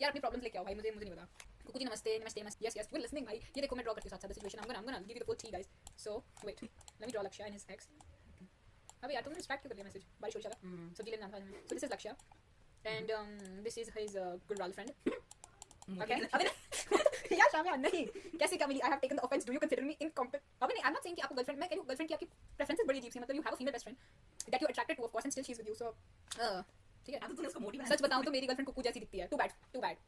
यार अपनी प्रॉब्लम्स लेके आओ भाई, मुझे नहीं पता। कुकू जी नमस्ते नमस्ते नमस्ते, yes yes we are listening भाई। ये देखो मैं ड्रॉ करती हूँ साथ साथ situation. I'm gonna give you the full tea guys. So wait, let me draw Lakshya and his ex. अबे यार तुमने डिस्ट्रैक्ट क्यों कर लिया मैसेज? बारिश हो रहा है, सब्जी लेने जाना था। So this is Lakshya and this is his girlfriend. Okay. अबे यार शामिया नहीं, कैसे क्या मिली? I have taken the offense. Do you consider me incompetent? अबे नहीं, I'm not saying कि आपको गर्लफ्रेंड, मैं कह रही हूँ गर्लफ्रेंड की आपकी प्रेफरेंसेस बड़ी अजीब सी, मतलब you have a female best friend that you attracted to of course and still she's with you. So ठीक है। अब तो तूने उसको मोटी बना सच बताऊं तो मेरी गर्लफ्रेंड कुकू जैसी दिखती है। Too bad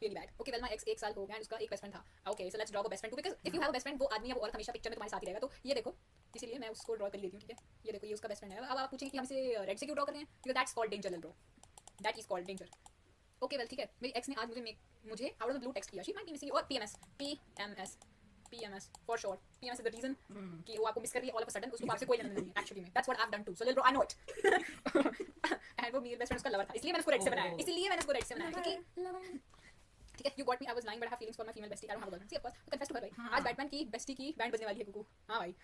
really bad. Okay well my ex 1 साल हो गया एंड उसका एक बेस्ट फ्रेंड था। Okay so let's draw a best friend too, because if you have a best friend वो आदमी या वो औरत हमेशा पिक्चर में तुम्हारे साथ ही रहेगा। तो ये देखो, इसीलिए मैं उसको ड्रॉ कर लेती हूँ, ठीक है। ये देखो ये उसका बेस्ट फ्रेंड है। अब आप पूछेंगे कि हम इसे रेड से क्यों ड्रॉ कर रहे हैं? Because that's called danger bro, that is called danger. Okay well ठीक है, मेरी एक्स ने आज मुझे out of the blue text किया। शी माइट बी मिसिंग और PMS for short. PMS is the reason कि वो आपको मिस कर रही है ऑल ऑफ अ सडन। उसको आपसे कोई लेना नहीं है एक्चुअली में। That's what I have done too. So little bro I know it. And वो मेरी बेस्ट फ्रेंड उसका लवर था, इसलिए मैंने उसको रेड से बनाया। इसलिए मैंने उसको रेड से बनाया क्योंकि ठीक है, you got me, I was lying but I have feelings for my female bestie. I don't have a girlfriend. See of course confess to her भाई। आज बैटमैन की बेस्टी की बैंड बजने वाली है कुकू। हां भाई।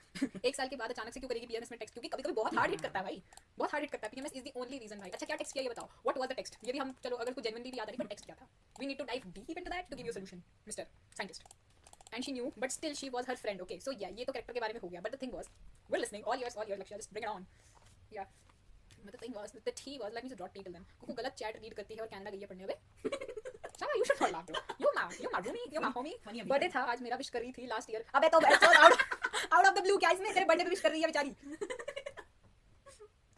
1 साल के बाद अचानक से क्यों करेगी PMS में टेक्स्ट? क्योंकि कभी-कभी बहुत हार्ड हिट करता है भाई, बहुत हार्ड हिट करता है। PMS is the only reason भाई। अच्छा क्या टेक्स्ट किया ये बताओ? What was the text? ये भी हम चलो अगर कुछ जेन्युइनली भी याद आ रही, बट टेक्स्ट क्या था? We need to dive deep into that to give you a solution mister scientist. And she knew but still she was her friend. Okay so या ये तो कैरेक्टर के बारे में हो गया, but the thing was we are listening all yours Lakshya, just bring it on. या but the thing was that he was, let me just dot title them, कुकू गलत चैट रीड करती है और कनाडा गई है पढ़ने। अबे शामा you should not laugh bro, you're my roomie, you're my homie। Birthday था आज मेरा, विश कर रही थी लास्ट ईयर। अबे तो आउट ऑफ द ब्लू क्या इसमें तेरे बर्थडे पे विश कर रही है बेचारी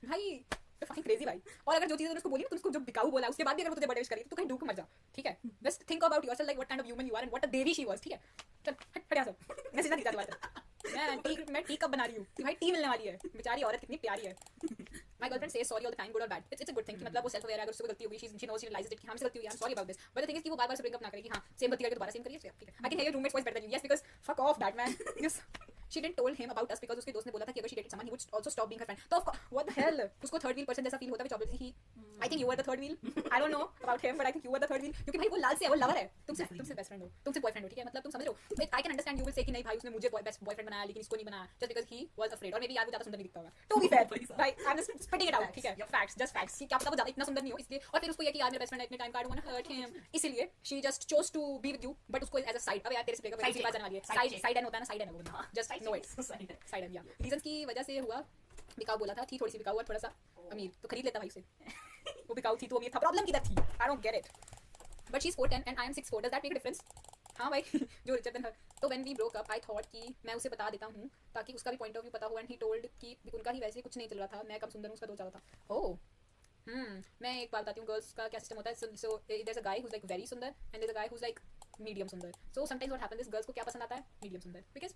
भाई, तो फकिंग क्रेजी भाई। और अगर जो चीज़ उसको बोली ना, तुम उसको जो बिकाऊ बोला उसके बाद भी अगर वो तुझे बर्थडे विश करी तो कहीं डूब मर जा, ठीक है। Just think about yourself like what kind of human you are and what a devi she was, ठीक है। चल हट यहाँ से, मैसेज ना दिखा बात। मैं टी कप बना रही हूँ कि भाई टी मिलने वाली है, बेचारी औरत कितनी प्यारी है। My girlfriend says sorry all the time, good or bad. It's a good thing कि मतलब वो self aware है, अगर उससे कोई गलती होगी she knows, she realizes it कि हमसे गलती हुई है, I'm sorry about this. But the thing is कि वो बार-बार से bring up ना करे कि हाँ सेम गलती करके दोबारा सेम करिए, ठीक है। I can hear your roommate's voice better than you. Yes, because fuck off that man. Yes. She didn't told him about us because उसके दोस्त ने बोला था कि अगर she dated someone he would also stop being her friend. तो what the hell? उसको third wheel person जैसा feel होता है, which obviously I think you were the third wheel. I don't know about him, but I think you were the third wheel. क्योंकि भाई वो लाल से है, वो lover है, तुमसे best friend हो, तुमसे boyfriend हो, ठीक है। मतलब तुम समझ रहे हो। I can understand you will say कि नहीं भाई उसने मुझे best boyfriend बनाया लेकिन इसको नहीं बनाया just because he was afraid, और maybe यार वो ज़्यादा सुंदर नहीं दिखता होगा। To be fair, भाई I'm just spitting it out, ठीक है। Facts, just facts कि क्या पता वो ज़्यादा इतना सुंदर नहीं हो इसलिए, और फिर उसको ये कि यार मेरा बेस्ट फ्रेंड है, इतने टाइम का I don't wanna hurt him, इसीलिए she just chose to be with you, but उसको as a side। अब यार तेरे से ब्रेकअप है, बात जाने वाली है। साइड एन होता है ना, साइड एन है वो, just know it, साइड एन। या रीजंस की वजह से हुआ, बिकाऊ बोला था, थी थोड़ी सी बिकाऊ और थोड़ा सा अमीर, तो खरीद लेता भाई उसे। वो बिकाऊ थी तो अमीर था, प्रॉब्लम किधर थी? I don't get it, but she's 4'10" and I am 6'4", does that make a difference? हाँ भाई जो रिचर देन हर। तो when we broke up I thought कि मैं उसे बता देता हूँ ताकि उसका भी पॉइंट ऑफ व्यू पता हो, एंड ही टोल्ड कि उनका ही वैसे कुछ नहीं चल रहा था, मैं कम सुंदर हूँ उसका दो चल रहा था। ओह मैं एक बात बताती हूँ, गर्ल्स का क्या सिस्टम होता है। So there is a guy who is like very सुंदर and there is a guy who is like medium सुंदर। So sometimes what happens is girls को क्या पसंद आता है? मीडियम सुंदर, बिकॉज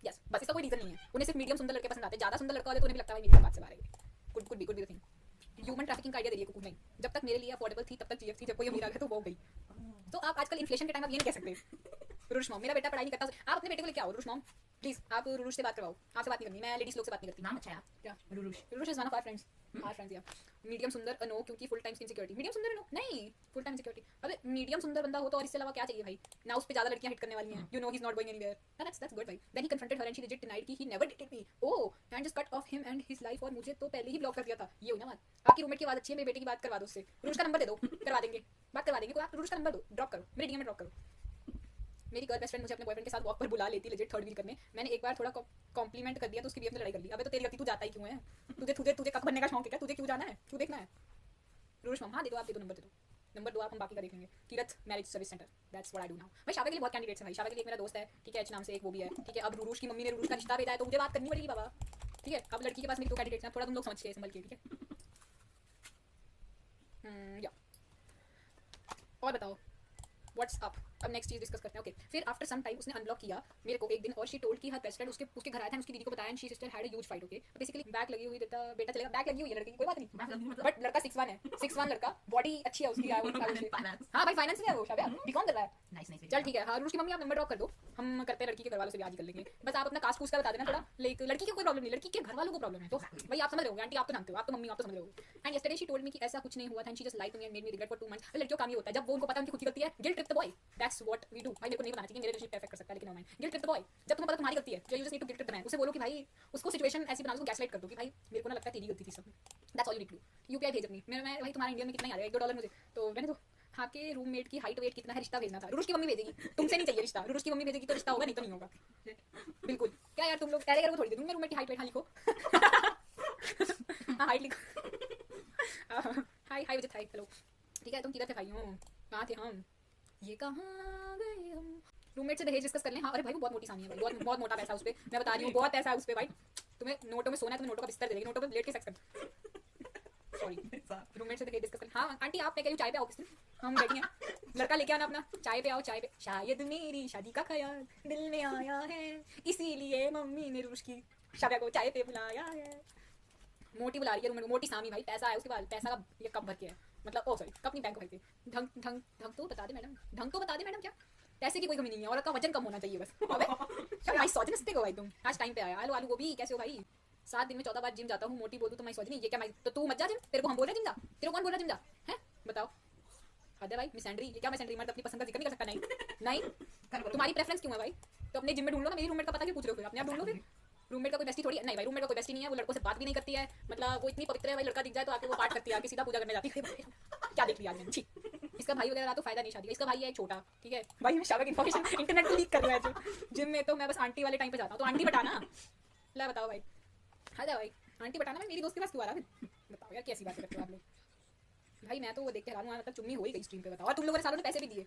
यस बस इसका कोई रीजन नहीं है, उन्हें सिर्फ मीडियम सुंदर लड़के पसंद आते हैं। ज़्यादा सुंदर लड़का होता है तो उन्हें भी लगता है मेरी बात से बाहर है। Could be the thing. Human trafficking का आइडिया दे रही है कुकू। नहीं, जब तक मेरे लिए अफोर्डेबल थी तब तक जीएफ थी, जब कोई अमीर आ गया तो वो गई। तो आप आजकल इन्फ्लेशन के टाइम आप ये नहीं कह सकते रुरुष मॉम मेरा बेटा पढ़ाई नहीं करता। आप अपने बेटे को लेके आओ रुरुष मॉम, प्लीज आप रुरुष से बात करवाओ। आपसे बात नहीं करनी, मैं लेडीज लोग से बात नहीं करती। नाम अच्छा है क्या? रुरुष is one of our friends. Our friends या मीडियम सुंदर नो, क्योंकि फुल टाइम सिक्योरिटी। मीडियम सुंदर नो नहीं, फुल टाइम सिक्योरिटी। अबे मीडियम सुंदर बंदा हो तो और इससे अलावा क्या चाहिए भाई? ना उस पे ज्यादा लड़कियां हिट करने वाली हैं, you know he is not going anywhere. That's good भाई। Then he confronted her and she rejected denied कि he never dated me. Oh and just cut off him and his life, और मुझे तो पहले ही block कर दिया था। ये हुई ना बात। आपकी रूममेट की बात अच्छी है, मेरे बेटे की बात करवा दो उससे। रुरुष का नंबर दे दो, करवा देंगे, बात करवा देंगे। आप रुरुष का नंबर दो, ड्रॉप करो, मेरे डीएम में ड्रॉप करो। मेरी गर्ल बेस्ट फ्रेंड मुझे अपने बॉयफ्रेंड के साथ वॉक पर बुला लेती लेजिट थर्ड व्हील करने। मैंने एक बार थोड़ा कॉम्प्लीमेंट कर दिया तो उसकी बीएफ में लड़ाई कर ली। अबे तो तेरी गलती, तू जाता ही क्यों है? तुझे कक बनने का शौक है क्या? तुझे क्यों जाना है? क्यों देखना है? रुरुष मम हाँ दे दो, आप दे दो, नंबर दो आप, हम बाकी का देख लेंगे। Tirath marriage service centre, that's what I do now. भाई शाबा के लिए बहुत कैंडिडेट्स हैं भाई। शाबा के लिए एक मेरा दोस्त है, ठीक है, एच नाम से, एक वो भी है, ठीक है। अब रुरुष की मम्मी ने रुरुष का रिश्ता भेजा है तो मुझे बात करनी पड़ेगी बाबा, ठीक है। अब लड़की के पास मेरी दो कैंडिडेट्स हैं, थोड़ा तुम लोग समझ के संभल के, ठीक है। या और बताओ व्हाट्स अप। अब नेक्स्ट चीज डिस्कस करते हैं। ओके फिर आफ्टर सम टाइम उसने अनब्लॉक किया मेरे को एक दिन, और शी टोल्ड कि हर बेस्ट फ्रेंड उसके घर आया था, उसकी दीदी को बताया, and she sister had a huge fight. Okay basically back लगी हुई देता बेटा चलेगा, बैक लगी हुई है लड़की की, कोई बात नहीं, बट लड़का 6'1" है, 6'1" लड़का, बॉडी अच्छी है उसकी। हाँ भाई फाइनेंस में है वो, शायद बीकॉम कर रहा है। चल ठीक है। हाँ रुरुष की मम्मी आप नंबर ड्रॉप कर दो, हम करते हैं लड़की के घर वालों से भी आज ही कर लेंगे। बस आप अपना कास्ट पूछ कर बता देना थोड़ा, लाइक लड़की की कोई प्रॉब्लम नहीं, लड़की के घर वालों को प्रॉब्लम है। तो भाई आप समझ रहे हो, आंटी आप तो जानते हो, आप तो मम्मी आप तो समझ रहे हो। And yesterday she told me कि ऐसा कुछ नहीं हुआ था, and she just lied to me and made me regret for 2 months. लड़कियों का काम ये होता है, जब वो उनको पता है उनकी खुद की गलती है, guilt trip the boy, that's what we do. भाई मेरे को नहीं बताना चाहिए, मेरे रिलेशनशिप अफेक्ट कर सकता है, लेकिन no mind, guilt trip the boy. जब तुम्हें पता तुम्हारी गलती है, जो you just need to guilt trip the man, उसे बोलो कि भाई उसको सिचुएशन ऐसी बना, उसको गैसलाइट कर दो कि भाई मेरे को ना लगता है तेरी गलती थी सब में, that's all you need to do. UPI भेज अपनी, मैं भाई तुम्हारा इंडिया में कितना ही आ रहा है, $1-2 मुझे तो मैंने तो खा के रूममेट की हाइट वेट कितना है रिश्ता भेजना था। रुरुष की मम्मी भेजेगी, तुमसे नहीं चाहिए रिश्ता। रुरुष की मम्मी भेजेगी तो रिश्ता होगा, नहीं तो नहीं होगा। बिल्कुल। क्या यार तुम लोग ऐसे करो, थोड़ी दे दूंगा रूममेट की हाइट वेट। हाँ लिखो। हाँ हाइट लिखो। हाय हाय विजित, हाय हेलो। ठीक है तुम किधर थे भाई? हो कहाँ थे हम? ये कहाँ गए हम? रूममेट से दहेज डिस्कस कर लें। हाँ अरे भाई वो बहुत मोटी सामी है भाई, बहुत बहुत मोटा पैसा उस पर, मैं बता रही हूँ बहुत पैसा है उस पर भाई। तुम्हें नोटों में सोना है, तुम्हें नोटों का बिस्तर दे देगी, नोटों पे लेट के सेक्स कर। सॉरी रूममेट से दहेज डिस्कस कर। हाँ आंटी आप, मैं कह रही हूँ चाय पे आओ किस दिन, हम बैठी हैं, लड़का लेके आना अपना, चाय पे आओ चाय पे। शायद मेरी शादी का ख्याल दिल में आया है, इसीलिए मम्मी ने रुरुष की शादी को चाय पे बुलाया है। मोटी बुला रही है रूममेट, मोटी सामी भाई, पैसा है उसके पास, पैसा का ये कब भर के है, मतलब ओ सॉरी कब नहीं बैंक भर के। ढंग ढंग ढंग तो बता दे मैडम, ढंग तो बता दे मैडम, क्या पैसे की कोई कमी नहीं है, औरत का वजन कम होना चाहिए बस। अबे क्या माइसोजिनिस्टिक हो भाई तुम, आज टाइम पे आया। आलू आलू गोभी कैसे हो भाई? 7 दिन में 14 बार जिम जाता हूँ, मोटी बोलूँ तो माइसोजिनी, ये क्या तो तू मत जा जिम, तेरे को हम बोल रहे जिम जा, तेरे को कौन बोल रहा जिम जा है बताओ? हद है भाई मिसैंड्री, ये क्या मिसैंड्री, मर्द अपनी पसंद का जिक्र नहीं कर सकता। नहीं नहीं तुम्हारी प्रेफरेंस क्यों है भाई? तो अपने जिम में ढूंढ लो ना, मेरी रूममेट का पता क्यों पूछ रहे हो फिर? अपने आप ढूंढ लो फिर। रूममेट का कोई बेस्टी थोड़ी है, नहीं भाई रूममेट का कोई बेस्टी नहीं है, वो लड़कों से बात भी नहीं करती है, मतलब वो इतनी पवित्र है भाई, लड़का दिख जाए तो आके वो पाठ करती है, आके सीधा पूजा करने जाती है। क्या देख लिया मैंने, इसका भाई वगैरह तो फायदा नहीं शादी का, इसका भाई है छोटा, ठीक है भाई मैं शादी की इन्फॉर्मेशन इंटरनेट पे लीक कर रहा है जिम में, तो मैं बस आंटी वाले टाइम पे जाता हूँ, तो आंटी बताना ला बताओ भाई, हाँ जा भाई आंटी बताना भाई, मेरी दोस्त के पास क्यों आ रहा है बताओ यार, कैसी बात करते हो आप लोग भाई? मैं तो वो देख के हैरान हुआ, मतलब चुम्मी हो ही गई स्ट्रीम पे, बताओ। और तुम लोगों ने सालों ने पैसे भी दिए,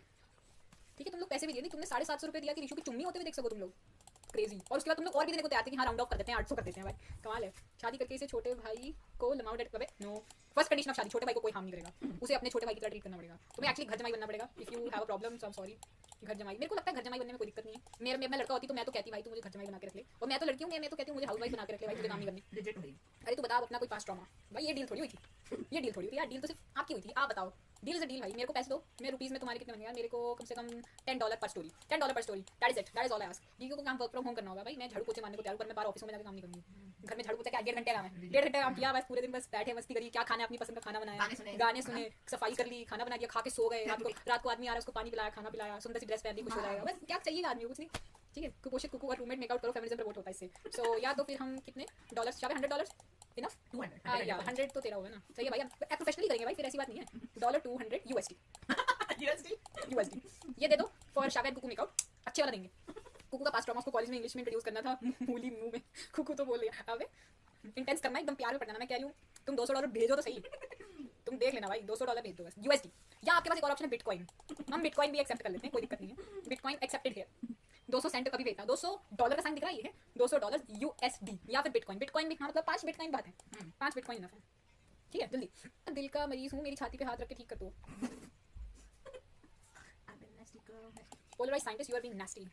ठीक है तुम लोग पैसे भी दिए, नहीं तुमने 750 रुपये दिया कि ऋषु की चुम्मी होते हुए देख सको तुम लोग, क्रेजी। और उसके बाद तुम लोग और भी देने को तैयार थे कि हाँ राउंड ऑफ कर देते हैं, 800 कर देते हैं भाई, कमाल है। शादी करके इसे छोटे भाई को लमाउट एट कबे नो, फर्स्ट कंडीशन ऑफ शादी, छोटे भाई को कोई हार्म नहीं करेगा, उसे अपने छोटे भाई की तरह ट्रीट करना पड़ेगा, तुम्हें एक्चुअली घर जमाई बनना पड़ेगा। If you have a problem so I am sorry. घर जमाई मेरे को लगता है घर जमाई बनने में कोई दिक्कत नहीं है, मैं लड़का होती तो मैं तो कहती भाई तू मुझे घर जमाई बना के रख ले, और मैं तो लड़की हूँ, मैं तो कहती हूँ मुझे हाउस वाइफ बना के रख ले भाई, तुझे काम नहीं करनी। अरे तू बता अपना कोई पास ट्रॉमा भाई, ये डील थोड़ी हुई थी, ये डील थोड़ी हुई यार, डील तो सिर्फ आपकी हुई थी, आप बताओ। डील इज अ डील भाई, मेरे को पैसे दो, मैं रुपीज़ में तुम्हारे कितने बनेगा, मेरे को कम से कम $10 पर स्टोरी, $10 पर story, that is it, that is all I ask. Deal को काम वर्क फ्रॉम होम करना होगा भाई, मैं झाड़ू पोछे मारने को तैयार, पर मैं बाहर ऑफिसों में जाकर काम नहीं करूँगी। घर में झाड़ू पोछा क्या 1.5 घंटे काम है, 1.5 घंटे काम किया बस, पूरे दिन बस बैठे मस्ती करी, क्या खाना अपनी पसंद का खाना बनाया, गाने सुने, सफाई कर ली, खाना बना दिया, खा के सो गए, रात को आदमी आ रहा है उसको पानी पिलाया, खाना पिलाया, सुंदर सी ड्रेस पहन ली, खुश हो जाएगा, बस क्या चाहिए आदमी को, कुछ नहीं, ठीक है। कुपोषित कुकू और रूममेट मेकआउट करो, फेमिनिज्म प्रमोट होता है इससे। सो या तो फिर हम कितने डॉलर्स, $100 इनफ, 100 तो तेरा होगा ना, सही है भाई, प्रोफेशनली करेंगे भाई, फिर ऐसी बात नहीं है। $200 USD ये दे दो फॉर शावेद कुकू मेकआउट, अच्छे वाला देंगे। कुकू का पास ट्रॉमा को कॉलेज में इंग्लिश में इंट्रोड्यूस करना था, मूली मुंह में, कुकू तो बोल रही है। अबे इंटेंस करना, एकदम प्यार में पढ़ना, मैं कह रही हूँ तुम $200 भेजो तो सही, तुम देख लेना भाई, $200 भेज दो बस USD। या आपके पास एक और ऑप्शन है बिटकॉइन, हम बिटकॉइन भी एक्सेप्ट कर लेते हैं, कोई दिक्कत नहीं है, बिटकॉइन एक्सेप्टेड है। 200 सेंट कभी भेजना, $200 का साइन दिख रहा है, ये है $200 USD, या फिर बिटकॉइन, बिटकॉइन भी हाँ मतलब 5 बिटकॉइन बात है, 5 बिटकॉइन इनफ है, ठीक है। जल्दी, दिल का मरीज हूँ, मेरी छाती पे हाथ रख के ठीक कर दो। Polarize scientist, you are being nasty.